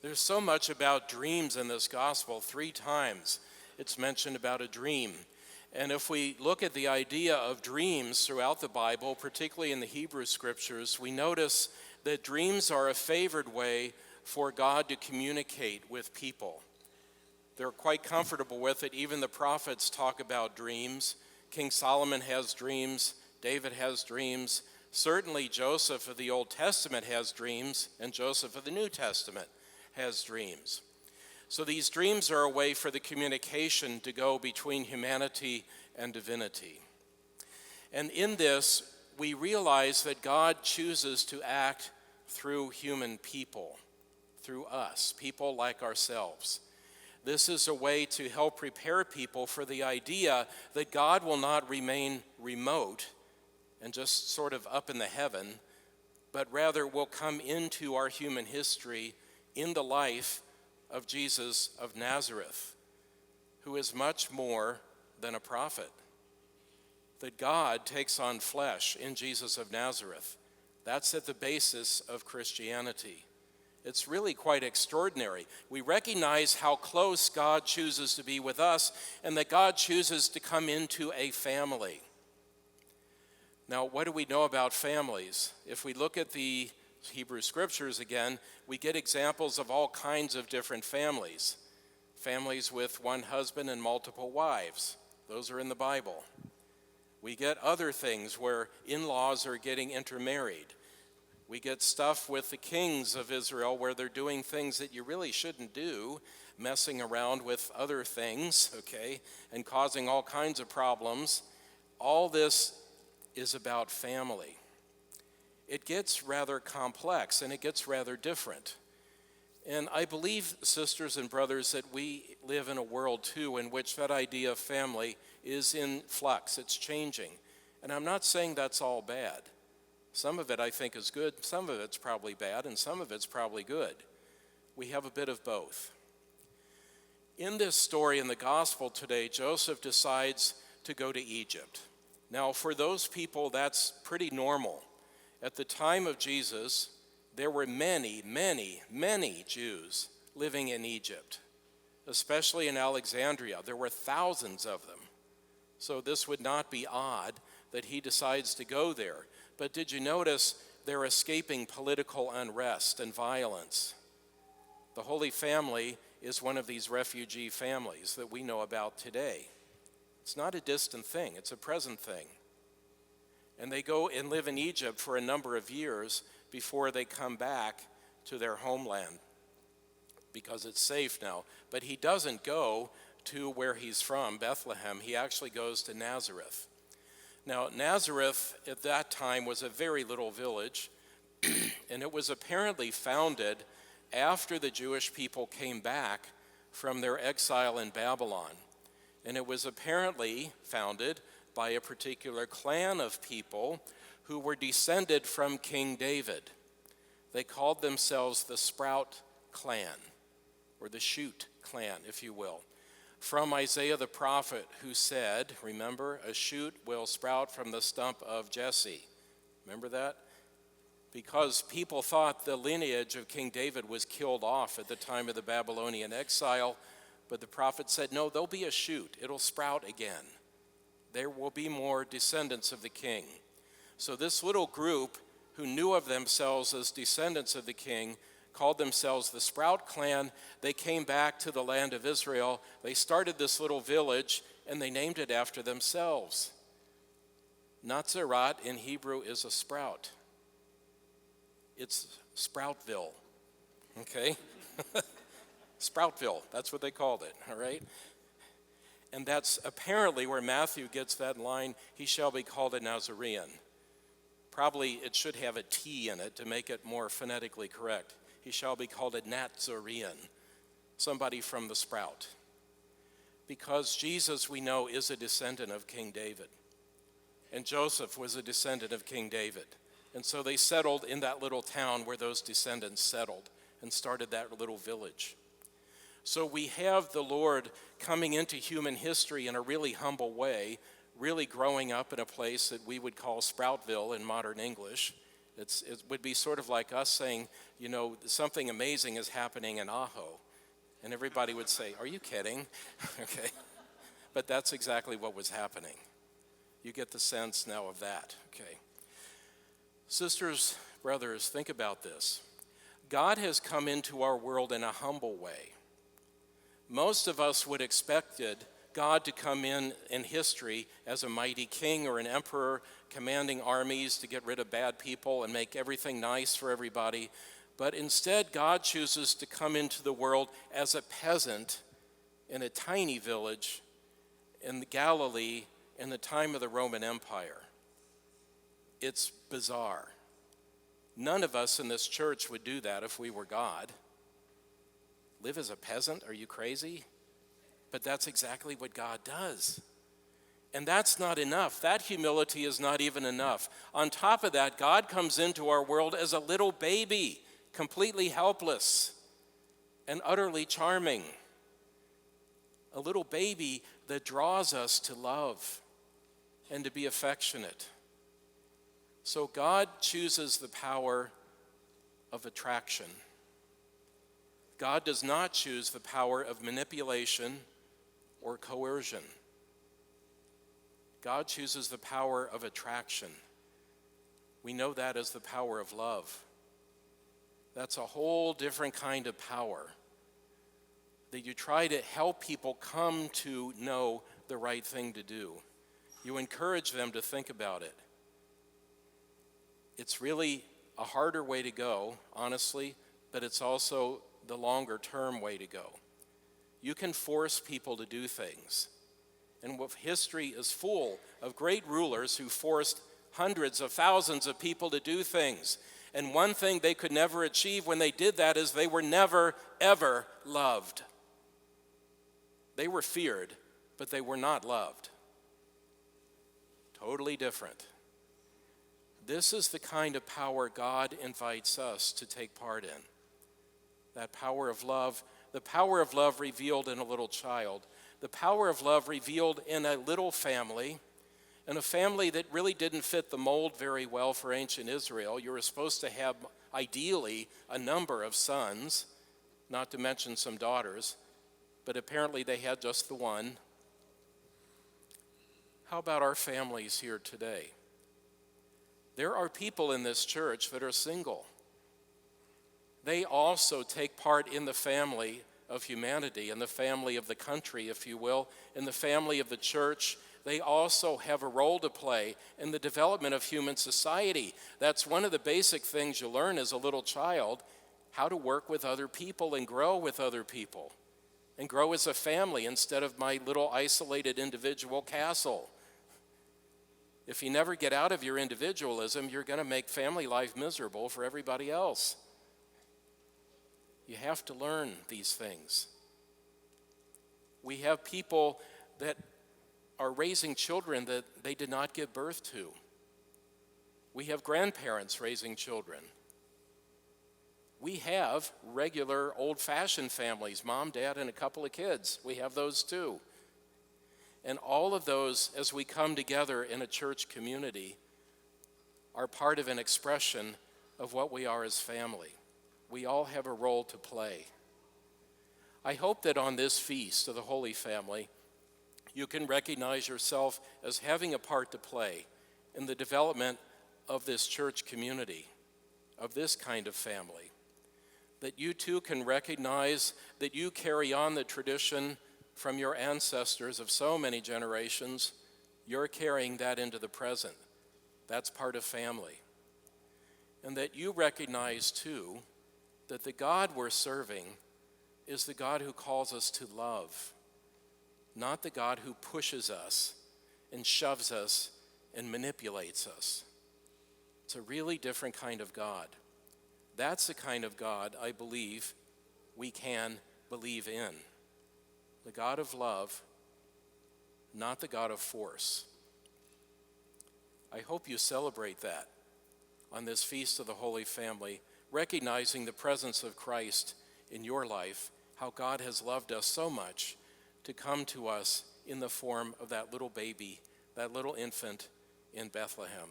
There's so much about dreams in this gospel. 3 times it's mentioned about a dream. And if we look at the idea of dreams throughout the Bible, particularly in the Hebrew scriptures, we notice that dreams are a favored way for God to communicate with people. They're quite comfortable with it. Even the prophets talk about dreams. King Solomon has dreams. David has dreams. Certainly Joseph of the Old Testament has dreams, and Joseph of the New Testament has dreams. So these dreams are a way for the communication to go between humanity and divinity. And in this, we realize that God chooses to act through human people, through us, people like ourselves. This is a way to help prepare people for the idea that God will not remain remote and just sort of up in the heaven, but rather will come into our human history in the life of Jesus of Nazareth, who is much more than a prophet. That God takes on flesh in Jesus of Nazareth. That's at the basis of Christianity. It's really quite extraordinary. We recognize how close God chooses to be with us and that God chooses to come into a family. Now, what do we know about families? If we look at the Hebrew scriptures again, we get examples of all kinds of different families. Families with one husband and multiple wives. Those are in the Bible. We get other things where in-laws are getting intermarried. We get stuff with the kings of Israel where they're doing things that you really shouldn't do, messing around with other things, okay, and causing all kinds of problems. All this is about family. It gets rather complex and it gets rather different. And I believe, sisters and brothers, that we live in a world too in which that idea of family is in flux. It's changing. And I'm not saying that's all bad. Some of it I think is good, some of it's probably bad, and some of it's probably good. We have a bit of both. In this story in the gospel today, Joseph decides to go to Egypt. Now, for those people, that's pretty normal. At the time of Jesus, there were many, many, many Jews living in Egypt, especially in Alexandria. There were thousands of them. So this would not be odd that he decides to go there. But did you notice they're escaping political unrest and violence? The Holy Family is one of these refugee families that we know about today. It's not a distant thing, it's a present thing. And they go and live in Egypt for a number of years before they come back to their homeland because it's safe now. But he doesn't go to where he's from, Bethlehem. He actually goes to Nazareth. Now, Nazareth at that time was a very little village, and it was apparently founded after the Jewish people came back from their exile in Babylon. And it was apparently founded by a particular clan of people who were descended from King David. They called themselves the Sprout clan, or the Shoot clan, if you will. From Isaiah the prophet, who said, remember, a shoot will sprout from the stump of Jesse. Remember that? Because people thought the lineage of King David was killed off at the time of the Babylonian exile, but the prophet said, no, there'll be a shoot. It'll sprout again. There will be more descendants of the king. So this little group who knew of themselves as descendants of the king called themselves the Sprout clan. They came back to the land of Israel. They started this little village, and they named it after themselves. Nazareth in Hebrew is a sprout. It's Sproutville, okay? Sproutville, that's what they called it, all right? And that's apparently where Matthew gets that line, he shall be called a Nazarene. Probably it should have a T in it to make it more phonetically correct. He shall be called a Nazarene, somebody from the sprout. Because Jesus, we know, is a descendant of King David. And Joseph was a descendant of King David. And so they settled in that little town where those descendants settled and started that little village. So we have the Lord coming into human history in a really humble way, really growing up in a place that we would call Sproutville in modern English, It would be sort of like us saying, something amazing is happening in Ajo. And everybody would say, are you kidding? Okay. But that's exactly what was happening. You get the sense now of that. Okay. Sisters, brothers, think about this. God has come into our world in a humble way. Most of us would expected God to come in history as a mighty king or an emperor commanding armies to get rid of bad people and make everything nice for everybody. But instead, God chooses to come into the world as a peasant in a tiny village in Galilee in the time of the Roman Empire. It's bizarre. None of us in this church would do that if we were God. Live as a peasant? Are you crazy? But that's exactly what God does. And that's not enough. That humility is not even enough. On top of that, God comes into our world as a little baby, completely helpless and utterly charming. A little baby that draws us to love and to be affectionate. So God chooses the power of attraction. God does not choose the power of manipulation or coercion. God chooses the power of attraction. We know that as the power of love. That's a whole different kind of power, that you try to help people come to know the right thing to do. You encourage them to think about it. It's really a harder way to go, honestly, but it's also the longer term way to go. You can force people to do things. And history is full of great rulers who forced hundreds of thousands of people to do things. And one thing they could never achieve when they did that is they were never, ever loved. They were feared, but they were not loved. Totally different. This is the kind of power God invites us to take part in. That power of love, the power of love revealed in a little child, the power of love revealed in a little family, and a family that really didn't fit the mold very well for ancient Israel. You were supposed to have, ideally, a number of sons, not to mention some daughters, but apparently they had just the one. How about our families here today? There are people in this church that are single. They also take part in the family of humanity, in the family of the country, if you will, in the family of the church. They also have a role to play in the development of human society. That's one of the basic things you learn as a little child, how to work with other people and grow with other people, and grow as a family instead of my little isolated individual castle. If you never get out of your individualism, you're going to make family life miserable for everybody else. You have to learn these things. We have people that are raising children that they did not give birth to. We have grandparents raising children. We have regular old-fashioned families, mom, dad, and a couple of kids. We have those too. And all of those, as we come together in a church community, are part of an expression of what we are as family. We all have a role to play. I hope that on this feast of the Holy Family, you can recognize yourself as having a part to play in the development of this church community, of this kind of family. That you too can recognize that you carry on the tradition from your ancestors of so many generations. You're carrying that into the present. That's part of family. And that you recognize too that the God we're serving is the God who calls us to love, not the God who pushes us and shoves us and manipulates us. It's a really different kind of God. That's the kind of God I believe we can believe in. The God of love, not the God of force. I hope you celebrate that on this Feast of the Holy Family, recognizing the presence of Christ in your life, how God has loved us so much to come to us in the form of that little baby, that little infant in Bethlehem.